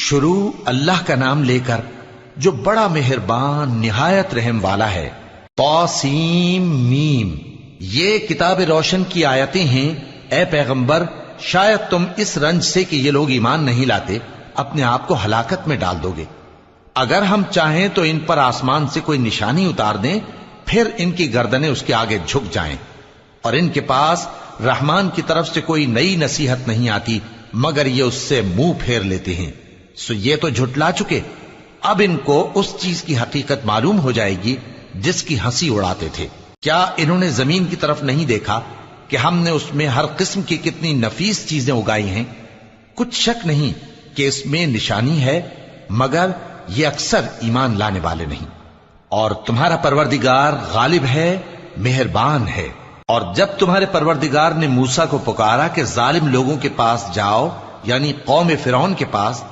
شروع اللہ کا نام لے کر جو بڑا مہربان نہایت رحم والا ہے۔ طاسیم میم، یہ کتاب روشن کی آیتیں ہیں۔ اے پیغمبر، شاید تم اس رنج سے کہ یہ لوگ ایمان نہیں لاتے اپنے آپ کو ہلاکت میں ڈال دو گے۔ اگر ہم چاہیں تو ان پر آسمان سے کوئی نشانی اتار دیں، پھر ان کی گردنیں اس کے آگے جھک جائیں، اور ان کے پاس رحمان کی طرف سے کوئی نئی نصیحت نہیں آتی مگر یہ اس سے منہ پھیر لیتے ہیں۔ سو یہ تو جھٹلا چکے، اب ان کو اس چیز کی حقیقت معلوم ہو جائے گی جس کی ہنسی اڑاتے تھے۔ کیا انہوں نے زمین کی طرف نہیں دیکھا کہ ہم نے اس میں ہر قسم کی کتنی نفیس چیزیں اگائی ہیں؟ کچھ شک نہیں کہ اس میں نشانی ہے، مگر یہ اکثر ایمان لانے والے نہیں۔ اور تمہارا پروردگار غالب ہے، مہربان ہے۔ اور جب تمہارے پروردگار نے موسیٰ کو پکارا کہ ظالم لوگوں کے پاس جاؤ، یعنی قوم فرعون کے پاس،